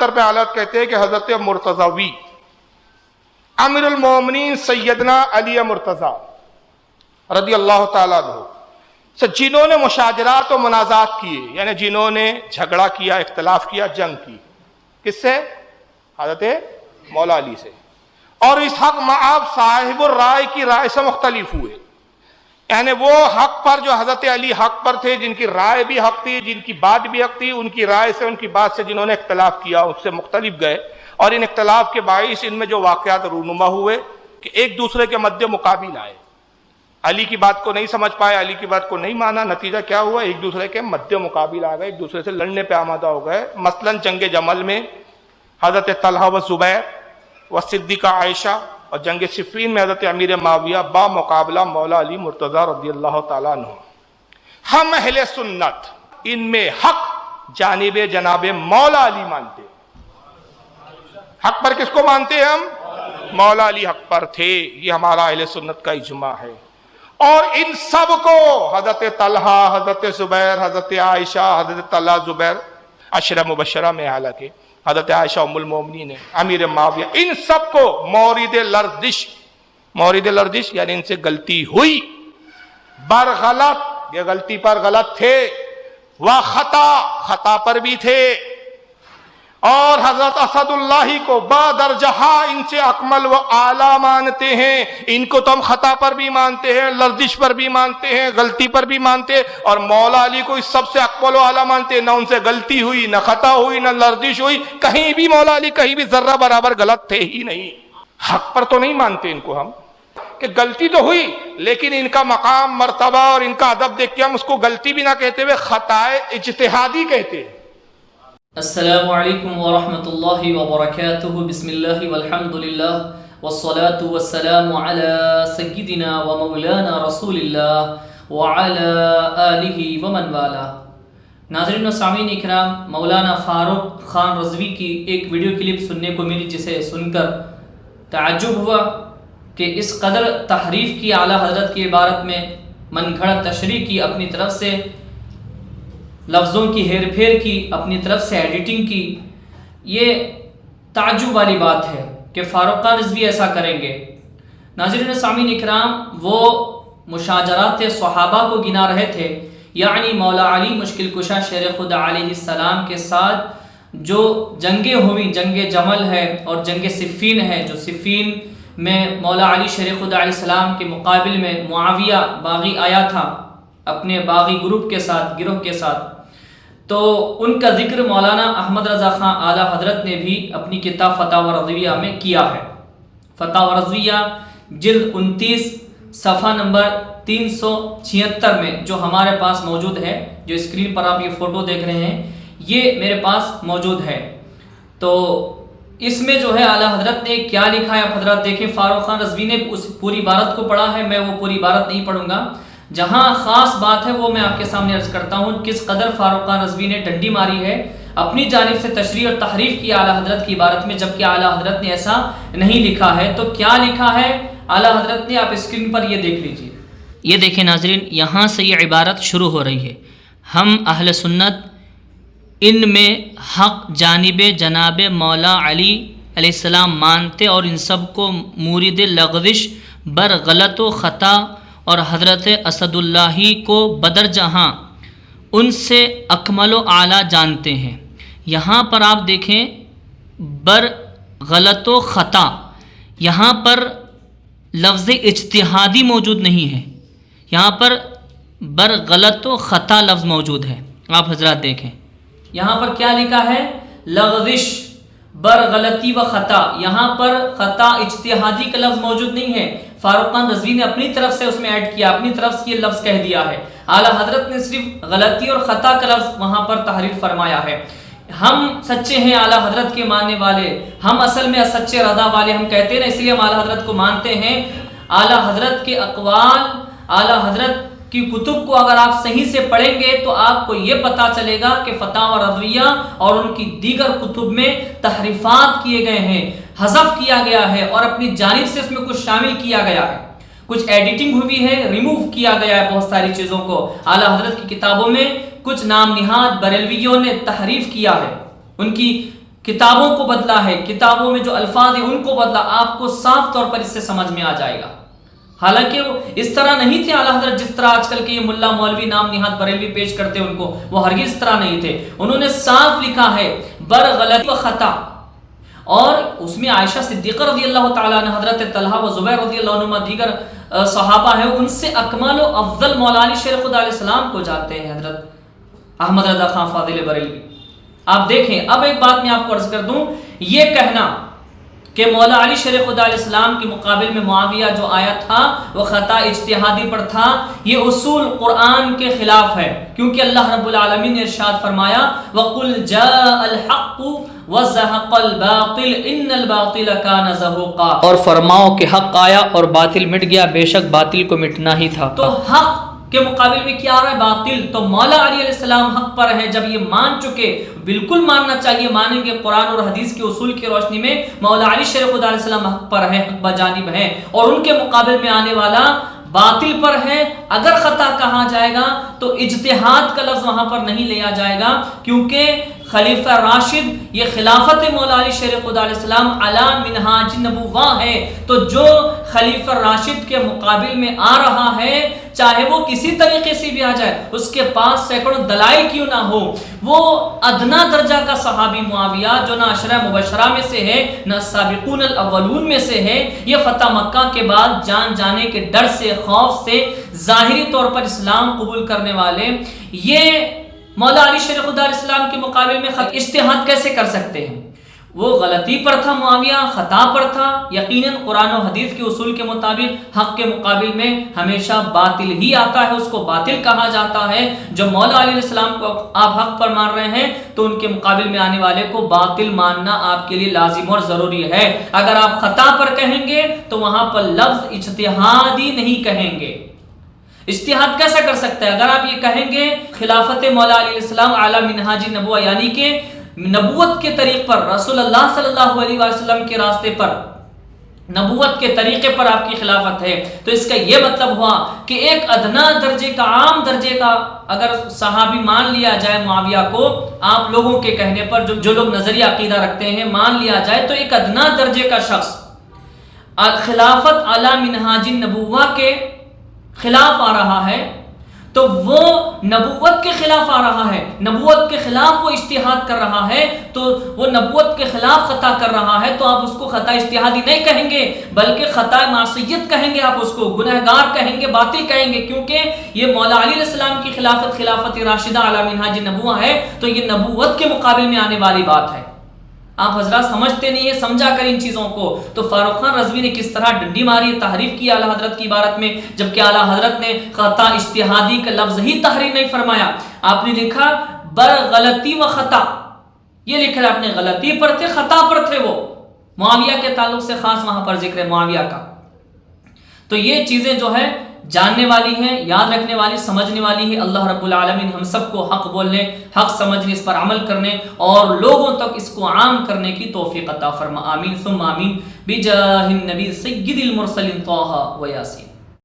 75 پہ حالات کہتے ہیں کہ حضرت مرتضوی امیر المومنین سیدنا علی مرتضی رضی اللہ تعالیٰ عنہ جنہوں نے مشاجرات و منازعات کیے، یعنی جنہوں نے جھگڑا کیا، اختلاف کیا، جنگ کی، کس سے؟ حضرت مولا علی سے. اور اس حق معاب صاحب الرائے کی رائے سے مختلف ہوئے، یعنی وہ حق پر جو حضرت علی حق پر تھے، جن کی رائے بھی حق تھی، جن کی بات بھی حق تھی، ان کی رائے سے، ان کی بات سے جنہوں نے اختلاف کیا اس سے مختلف گئے. اور ان اختلاف کے باعث ان میں جو واقعات رونما ہوئے کہ ایک دوسرے کے مد مقابل آئے، علی کی بات کو نہیں سمجھ پائے، علی کی بات کو نہیں مانا، نتیجہ کیا ہوا؟ ایک دوسرے کے مد مقابل آ گئے، ایک دوسرے سے لڑنے پہ آمادہ ہو گئے. مثلا جنگ جمل میں حضرت طلحہ و زبیر و صدیقہ عائشہ، اور جنگ صفین میں حضرت امیر معاویہ با مقابلہ مولا علی مرتضی رضی اللہ تعالیٰ عنہ. ہم اہل سنت ان میں حق جانب جناب مولا علی مانتے ہیں. حق پر کس کو مانتے ہیں ہم؟ مولا علی حق پر تھے، یہ ہمارا اہل سنت کا اجماع ہے. اور ان سب کو حضرت طلحہ، حضرت زبیر، حضرت عائشہ، حضرت طلحہ زبیر عشرہ مبشرہ میں، حالانکہ حضرت عائشہ ام المومنین ہے، امیر معاویہ، ان سب کو مورد لرزش یعنی ان سے غلطی ہوئی، برغلط، یہ غلطی پر غلط تھے، خطا پر بھی تھے. اور حضرت اسد اللہ کو بادرجہ ان سے اکمل و اعلیٰ مانتے ہیں. ان کو تو ہم خطا پر بھی مانتے ہیں، لرزش پر بھی مانتے ہیں، غلطی پر بھی مانتے ہیں، اور مولا علی کو اس سب سے اکمل و اعلیٰ مانتے ہیں. نہ ان سے غلطی ہوئی، نہ خطا ہوئی، نہ لرزش ہوئی، کہیں بھی مولا علی کہیں بھی ذرہ برابر غلط تھے ہی نہیں. حق پر تو نہیں مانتے ان کو ہم کہ غلطی تو ہوئی، لیکن ان کا مقام، مرتبہ اور ان کا ادب دیکھ کے ہم اس کو غلطی بھی نہ کہتے ہوئے خطائے اجتہادی کہتے ہیں. السلام علیکم ورحمۃ اللہ وبرکاتہ. بسم اللہ والحمد للہ والصلاة والسلام علی سیدنا و مولانا رسول اللہ وعلی آلہ ومن والہ. ناظرین و سامعین اکرام، مولانا فاروق خان رضوی کی ایک ویڈیو کلپ سننے کو ملی، جسے سن کر تعجب ہوا کہ اس قدر تحریف کی اعلیٰ حضرت کی عبارت میں، من گھڑت تشریح کی، اپنی طرف سے لفظوں کی ہیر پھیر کی، اپنی طرف سے ایڈیٹنگ کی. یہ تعجب والی بات ہے کہ فاروق خان رضوی ایسا کریں گے. ناظرین و سامعین اکرام، وہ مشاجرات صحابہ کو گنا رہے تھے، یعنی مولا علی مشکل کشا شیر خدا علیہ السلام کے ساتھ جو جنگیں ہوئیں، جنگ جمل ہے اور جنگ صفین ہے، جو صفین میں مولا علی شیر خدا علیہ السلام کے مقابل میں معاویہ باغی آیا تھا اپنے باغی گروپ کے ساتھ، گروہ کے ساتھ. تو ان کا ذکر مولانا احمد رضا خان اعلیٰ حضرت نے بھی اپنی کتاب فتاوی رضویہ میں کیا ہے. فتاوی رضویہ جلد 29 صفحہ نمبر 376 میں، جو ہمارے پاس موجود ہے، جو اسکرین پر آپ یہ فوٹو دیکھ رہے ہیں، یہ میرے پاس موجود ہے. تو اس میں جو ہے اعلیٰ حضرت نے کیا لکھا ہے آپ حضرات دیکھیں. فاروق خان رضوی نے اس پوری عبارت کو پڑھا ہے، میں وہ پوری عبارت نہیں پڑھوں گا. جہاں خاص بات ہے وہ میں آپ کے سامنے عرض کرتا ہوں، کس قدر فاروق خان رضوی نے ڈنڈی ماری ہے اپنی جانب سے تشریح اور تحریف کی اعلیٰ حضرت کی عبارت میں، جبکہ اعلیٰ حضرت نے ایسا نہیں لکھا ہے. تو کیا لکھا ہے اعلیٰ حضرت نے، آپ اسکرین پر یہ دیکھ لیجئے. یہ دیکھیں ناظرین، یہاں سے یہ عبارت شروع ہو رہی ہے. ہم اہل سنت ان میں حق جانب جناب مولا علی علیہ السلام مانتے، اور ان سب کو مورد لغزش، بر غلط و خطا، اور حضرت اسد اللہ کو بدر جہاں ان سے اکمل و اعلیٰ جانتے ہیں. یہاں پر آپ دیکھیں بر غلط و خطا، یہاں پر لفظ اجتہادی موجود نہیں ہے، یہاں پر بر غلط و خطا لفظ موجود ہے. آپ حضرات دیکھیں یہاں پر کیا لکھا ہے، لغزش بر غلطی و خطا. یہاں پر خطا اجتہادی کا لفظ موجود نہیں ہے. فاروق خان رضوی نے اپنی طرف سے اس میں ایڈ کیا، اپنی طرف سے یہ لفظ کہہ دیا ہے. اعلیٰ حضرت نے صرف غلطی اور خطا کا لفظ وہاں پر تحریر فرمایا ہے. ہم سچے ہیں اعلیٰ حضرت کے ماننے والے، ہم اصل میں سچے رضا والے ہم کہتے ہیں، اس لیے ہم اعلیٰ حضرت کو مانتے ہیں. اعلیٰ حضرت کے اقوال، اعلیٰ حضرت کی کتب کو اگر آپ صحیح سے پڑھیں گے تو آپ کو یہ پتا چلے گا کہ فتاوی رضویہ اور ان کی دیگر کتب میں تحریفات کیے گئے ہیں، حذف کیا گیا ہے، اور اپنی جانب سے اس میں کچھ شامل کیا گیا ہے، کچھ ایڈیٹنگ ہوئی ہے، ریموو کیا گیا ہے بہت ساری چیزوں کو. اعلیٰ حضرت کی کتابوں میں کچھ نام نہاد بریلویوں نے تحریف کیا ہے، ان کی کتابوں کو بدلا ہے، کتابوں میں جو الفاظ ہیں ان کو بدلا، آپ کو صاف طور پر اس سے سمجھ میں آ جائے گا۔ حالانکہ وہ اس طرح نہیں تھے اعلیٰ حضرت جس طرح آج کل کے یہ ملا مولوی نام نہاد بریلوی پیش کرتے ان کو، وہ ہرگز اس طرح نہیں تھے۔ انہوں نے صاف لکھا ہے بر غلطی و خطا، اور اس میں عائشہ صدیقہ رضی اللہ تعالیٰ عنہ، حضرت طلحہ و زبیر رضی اللہ عنہ، دیگر صحابہ ہیں، ان سے اکمل و افضل مولا علی شیر خدا علیہ السلام کو جانتے ہیں حضرت احمد رضا خان فاضل بریلوی۔ آپ دیکھیں، اب ایک بات میں آپ کو عرض کر دوں، یہ کہنا کہ مولا علی شیر خدا علیہ السلام کے مقابل میں معاویہ جو آیا تھا وہ خطا اجتہادی پر تھا، یہ اصول قرآن کے خلاف ہے، کیونکہ اللہ رب العالمین نے ارشاد فرمایا وَقُلْ جَاءَ الْحَقُّ وَزَهَقَ الْبَاطِلُ إِنَّ الْبَاطِلَ كَانَ زَهُوقًا، اور فرماؤ کہ حق آیا اور باطل مٹ گیا، بے شک باطل کو مٹنا ہی تھا۔ تو حق کے مقابل میں کیا آ رہا ہے؟ باطل۔ تو مولا علی علیہ السلام حق پر ہے، جب یہ مان چکے، بالکل ماننا چاہیے، مانیں گے قرآن اور حدیث کے اصول کی روشنی میں مولا علی شیر خدا علیہ السلام حق پر ہے، حق بجانب ہے، اور ان کے مقابل میں آنے والا باطل پر ہے۔ اگر خطا کہا جائے گا تو اجتہاد کا لفظ وہاں پر نہیں لیا جائے گا، کیونکہ خلیفہ راشد، یہ خلافت مولا علی شیر خدا علیہ السلام علی منہاج نبوہ ہے، تو جو خلیفہ راشد کے مقابل میں آ رہا ہے، چاہے وہ کسی طریقے سے بھی آ جائے، اس کے پاس سینکڑوں دلائل کیوں نہ ہو، وہ ادنا درجہ کا صحابی معاویہ جو نہ عشرہ مبشرہ میں سے ہے، نہ سابقون الاولون میں سے ہے، یہ فتح مکہ کے بعد جان جانے کے ڈر سے، خوف سے، ظاہری طور پر اسلام قبول کرنے والے، یہ مولا علی شیر خدا علیہ السلام کے مقابل میں اجتہاد کیسے کر سکتے ہیں؟ وہ غلطی پر تھا، معاویہ خطا پر تھا، یقیناً قرآن و حدیث کے اصول کے مطابق حق کے مقابل میں ہمیشہ باطل ہی آتا ہے، اس کو باطل کہا جاتا ہے۔ جو مولا علیہ السلام کو آپ حق پر مان رہے ہیں تو ان کے مقابل میں آنے والے کو باطل ماننا آپ کے لیے لازم اور ضروری ہے۔ اگر آپ خطا پر کہیں گے تو وہاں پر لفظ اجتہادی نہیں کہیں گے۔ اجتہاد کیسا کر سکتا ہے؟ اگر آپ یہ کہیں گے خلافت مولا علیہ السلام اعلی منہاج نبوہ، یعنی کہ نبوت کے طریق پر، رسول اللہ صلی اللہ علیہ وسلم کے راستے پر، نبوت کے طریقے پر آپ کی خلافت ہے، تو اس کا یہ مطلب ہوا کہ ایک ادنا درجے کا، عام درجے کا اگر صحابی مان لیا جائے معاویہ کو، آپ لوگوں کے کہنے پر جو لوگ نظریہ عقیدہ رکھتے ہیں مان لیا جائے، تو ایک ادنا درجے کا شخص خلافت اعلی منہاج نبوہ کے خلاف آ رہا ہے، تو وہ نبوت کے خلاف آ رہا ہے، نبوت کے خلاف وہ اجتہاد کر رہا ہے، تو وہ نبوت کے خلاف خطا کر رہا ہے، تو آپ اس کو خطا اجتہادی نہیں کہیں گے، بلکہ خطا معصیت کہیں گے، آپ اس کو گنہگار کہیں گے، باطل کہیں گے، کیونکہ یہ مولا علی علیہ السلام کی خلافت راشدہ علی منہاج نبوہ ہے، تو یہ نبوت کے مقابل میں آنے والی بات ہے۔ آپ حضرات سمجھتے نہیں ہیں، سمجھا کر ان چیزوں کو۔ تو فاروق خان رضوی نے کس طرح ڈنڈی ماری، تحریف کی اعلیٰ حضرت کی عبارت میں، جبکہ اعلیٰ حضرت نے خطا اجتہادی کا لفظ ہی تحریر نہیں فرمایا۔ آپ نے لکھا بر غلطی و خطا، یہ لکھا ہے آپ نے، غلطی پر تھے، خطا پر تھے، وہ معاویہ کے تعلق سے خاص وہاں پر ذکر ہے معاویہ کا۔ تو یہ چیزیں جو ہے جاننے والی ہیں، یاد رکھنے والی، سمجھنے والی ہے۔ اللہ رب العالمین ہم سب کو حق بولنے، حق سمجھنے، اس پر عمل کرنے اور لوگوں تک اس کو عام کرنے کی توفیق عطا فرما، آمین ثم آمین، بجاہ النبی سید المرسلین طٰہٰ و یاسین۔